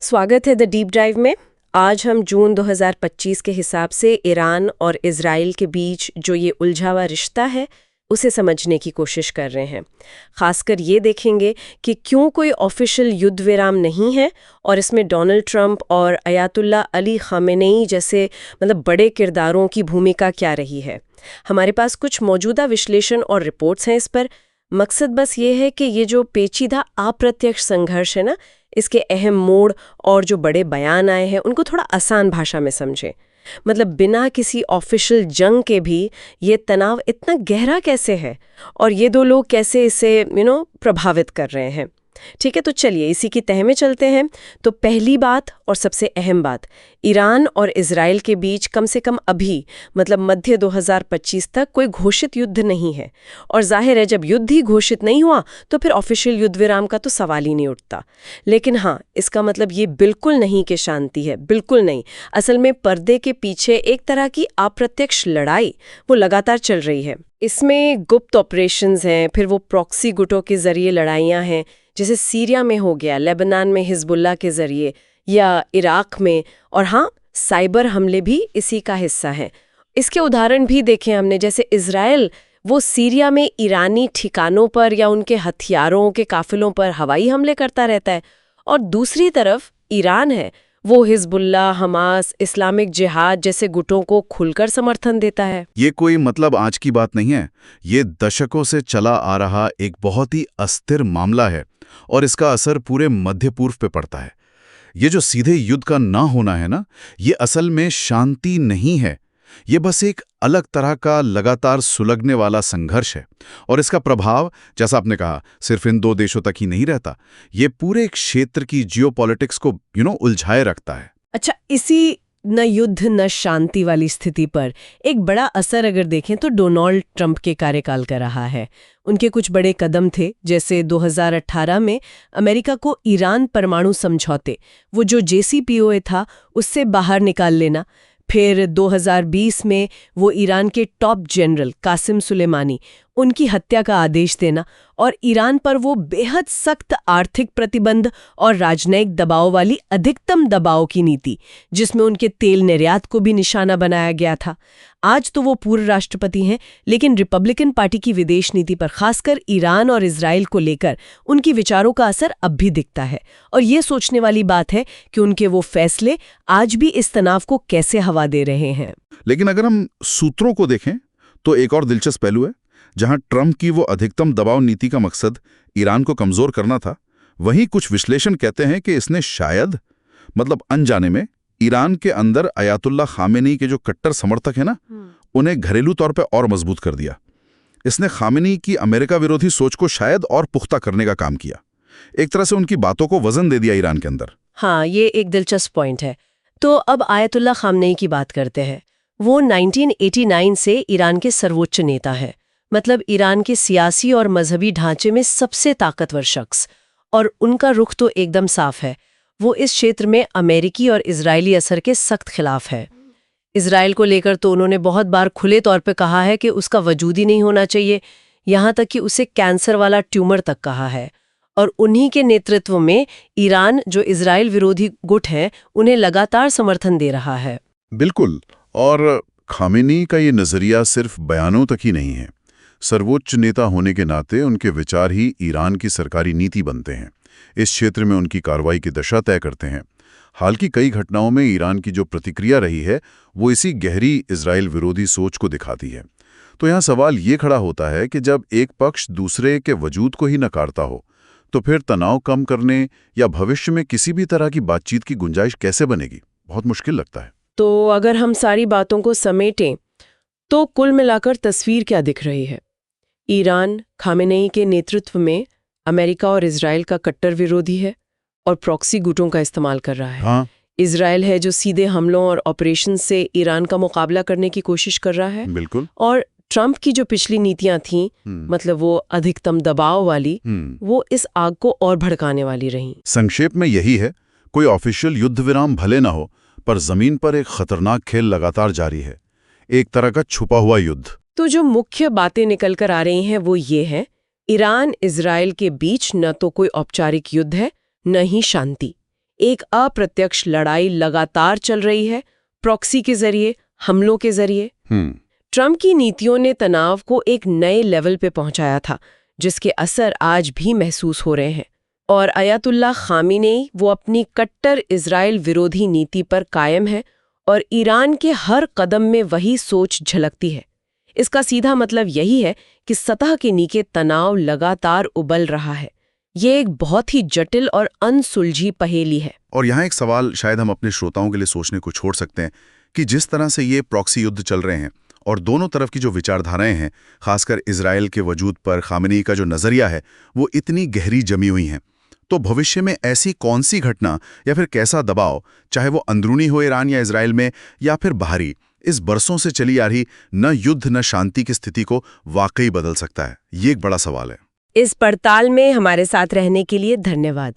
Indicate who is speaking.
Speaker 1: स्वागत है the deep drive में। आज हम जून 2025 के हिसाब से ईरान और इजराइल के बीच जो ये उलझा हुआ रिश्ता है उसे समझने की कोशिश कर रहे हैं। खासकर ये देखेंगे कि क्यों कोई ऑफिशियल युद्ध विराम नहीं है और इसमें डोनाल्ड ट्रंप और अयातुल्ला अली खामेनेई जैसे बड़े किरदारों की भूमिका क्या रही है। हमारे पास कुछ मौजूदा विश्लेषण और रिपोर्ट्स हैं इस पर। मकसद बस ये है कि ये जो पेचीदा अप्रत्यक्ष संघर्ष है ना, इसके अहम मोड़ और जो बड़े बयान आए हैं उनको थोड़ा आसान भाषा में समझें। बिना किसी ऑफिशियल जंग के भी ये तनाव इतना गहरा कैसे है और ये दो लोग कैसे इसे प्रभावित कर रहे हैं। ठीक है, तो चलिए इसी की तह में चलते हैं। तो पहली बात और सबसे अहम बात, ईरान और इजराइल के बीच कम से कम अभी मध्य 2025 तक कोई घोषित युद्ध नहीं है। और जाहिर है जब युद्ध ही घोषित नहीं हुआ तो फिर ऑफिशियल युद्ध विराम का तो सवाल ही नहीं उठता। लेकिन हाँ, इसका ये बिल्कुल नहीं कि शांति है, बिल्कुल नहीं। असल में पर्दे के पीछे एक तरह की अप्रत्यक्ष लड़ाई वो लगातार चल रही है। इसमें गुप्त ऑपरेशंस हैं, फिर वो प्रॉक्सी गुटों के जरिए लड़ाइयाँ हैं, जैसे सीरिया में हो गया, लेबनान में हिजबुल्लाह के जरिए, या इराक में, और हाँ, साइबर हमले भी इसी का हिस्सा हैं। इसके उदाहरण भी देखे हमने, जैसे इजराइल वो सीरिया में ईरानी ठिकानों पर या उनके हथियारों के काफिलों पर हवाई हमले करता रहता है, और दूसरी तरफ ईरान है वो हिजबुल्लाह, हमास, इस्लामिक जिहाद जैसे गुटों को खुलकर समर्थन देता है।
Speaker 2: ये कोई आज की बात नहीं है, ये दशकों से चला आ रहा एक बहुत ही अस्थिर मामला है और इसका असर पूरे मध्य पूर्व पे पड़ता है। ये जो सीधे युद्ध का ना होना है ना, ये असल में शांति नहीं है, ये बस एक अलग तरह का लगातार सुलगने वाला संघर्ष है। और इसका प्रभाव, जैसा आपने कहा, सिर्फ इन दो देशों तक ही नहीं रहता, ये पूरे क्षेत्र की जियोपॉलिटिक्स को उलझाए रखता है।
Speaker 1: अच्छा, इसी न युद्ध न शांति वाली स्थिति पर एक बड़ा असर अगर देखें तो डोनाल्ड ट्रंप के कार्यकाल का रहा है। उनके कुछ बड़े कदम थे, जैसे 2018 में अमेरिका को ईरान परमाणु समझौते, वो जो JCPOA था, उससे बाहर निकाल लेना। फिर 2020 में वो ईरान के टॉप जनरल कासिम सुलेमानी, उनकी हत्या का आदेश देना, और ईरान पर वो बेहद सख्त आर्थिक प्रतिबंध और राजनयिक दबाव वाली अधिकतम दबाव की नीति, जिसमें उनके तेल निर्यात को भी निशाना बनाया गया था। आज तो वो पूर्व राष्ट्रपति हैं, लेकिन रिपब्लिकन पार्टी की विदेश नीति पर, खासकर ईरान और इजराइल को लेकर, उनकी विचारों का असर अब भी दिखता है। और ये सोचने वाली बात है कि उनके वो फैसले आज भी इस तनाव को कैसे हवा दे रहे हैं।
Speaker 2: लेकिन अगर हम सूत्रों को देखें तो एक और दिलचस्प पहलू है। जहां ट्रंप की वो अधिकतम दबाव नीति का मकसद ईरान को कमजोर करना था, वहीं कुछ विश्लेषण कहते हैं कि इसने शायद अनजाने में ईरान के अंदर अयातुल्ला खामेनी के जो कट्टर समर्थक हैं ना, उन्हें घरेलू तौर पे और मजबूत कर दिया। इसने खामेनी की अमेरिका विरोधी सोच को शायद और पुख्ता करने का काम किया। एक तरह से उनकी बातों को वजन दे दिया ईरान के अंदर।
Speaker 1: हाँ, ये एक दिलचस्प पॉइंट है। तो अब आयतुल्ला खामेनी की बात करते हैं। वो 1989 से ईरान के सर्वोच्च नेता है, ईरान के सियासी और मजहबी ढांचे में सबसे ताकतवर शख्स। और उनका रुख तो एकदम साफ है, वो इस क्षेत्र में अमेरिकी और इजरायली असर के सख्त खिलाफ है। इजराइल को लेकर तो उन्होंने बहुत बार खुले तौर पे कहा है कि उसका वजूद ही नहीं होना चाहिए, यहाँ तक कि उसे कैंसर वाला ट्यूमर तक कहा है। और उन्हीं के नेतृत्व में ईरान, जो इजराइल विरोधी गुट है, उन्हें लगातार समर्थन दे रहा है।
Speaker 2: बिल्कुल, और खामेनी का ये नजरिया सिर्फ बयानों तक ही नहीं है। सर्वोच्च नेता होने के नाते उनके विचार ही ईरान की सरकारी नीति बनते हैं, इस क्षेत्र में उनकी कार्रवाई की दशा तय करते हैं। हाल की कई घटनाओं में ईरान की जो प्रतिक्रिया रही है, वो इसी गहरी इजराइल विरोधी सोच को दिखाती है। तो यहाँ सवाल ये खड़ा होता है कि जब एक पक्ष दूसरे के वजूद को ही नकारता हो, तो फिर तनाव कम करने या भविष्य में किसी भी तरह की बातचीत की गुंजाइश कैसे बनेगी? बहुत मुश्किल लगता है।
Speaker 1: तो अगर हम सारी बातों को समेटें तो कुल मिलाकर तस्वीर क्या दिख रही है? ईरान खामेनेई के नेतृत्व में अमेरिका और इजराइल का कट्टर विरोधी है और प्रॉक्सी गुटों का इस्तेमाल कर रहा है।
Speaker 2: हाँ।
Speaker 1: इजराइल है जो सीधे हमलों और ऑपरेशन से ईरान का मुकाबला करने की कोशिश कर रहा है।
Speaker 2: बिल्कुल।
Speaker 1: और ट्रंप की जो पिछली नीतियां थीं, वो अधिकतम दबाव वाली, वो इस आग को और भड़काने वाली रहीं।
Speaker 2: संक्षेप में यही है, कोई ऑफिशियल युद्ध विराम भले ना हो, पर जमीन पर एक खतरनाक खेल लगातार जारी है, एक तरह का छुपा हुआ युद्ध।
Speaker 1: तो जो मुख्य बातें निकल कर आ रही हैं वो ये है, ईरान इजराइल के बीच न तो कोई औपचारिक युद्ध है, न ही शांति। एक अप्रत्यक्ष लड़ाई लगातार चल रही है, प्रॉक्सी के जरिए, हमलों के जरिए। ट्रंप की नीतियों ने तनाव को एक नए लेवल पे पहुंचाया था, जिसके असर आज भी महसूस हो रहे हैं। और अयातुल्लाह खामेनेई वो अपनी कट्टर इजराइल विरोधी नीति पर कायम है और ईरान के हर कदम में वही सोच झलकती है। इसका सीधा मतलब यही है कि सतह के नीचे तनाव लगातार उबल रहा है। ये एक बहुत ही जटिल और अनसुलझी पहेली है।
Speaker 2: और यहाँ एक सवाल शायद हम अपने श्रोताओं के लिए सोचने को छोड़ सकते हैं कि जिस तरह से ये प्रॉक्सी युद्ध चल रहे हैं और दोनों तरफ की जो विचारधाराएं हैं, खासकर इजराइल के वजूद पर खामेनेई का जो नजरिया है, वो इतनी गहरी जमी हुई हैं, तो भविष्य में ऐसी कौन सी घटना या फिर कैसा दबाव, चाहे वो अंदरूनी हो ईरान या इजराइल में या फिर बाहरी, इस बरसों से चली आ रही न युद्ध न शांति की स्थिति को वाकई बदल सकता है? ये एक बड़ा सवाल है।
Speaker 1: इस पड़ताल में हमारे साथ रहने के लिए धन्यवाद।